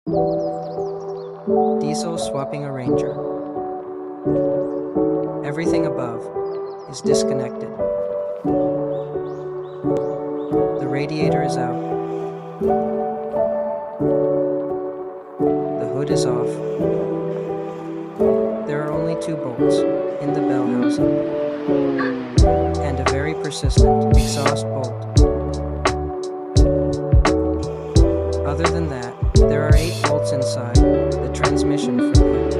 Diesel swapping arranger. Everything above is disconnected. The radiator is out. The hood is off. There are only 2 bolts in the bell housing and a very persistent exhaust bolt. Other than that, there are 8 bolts inside the transmission fluid.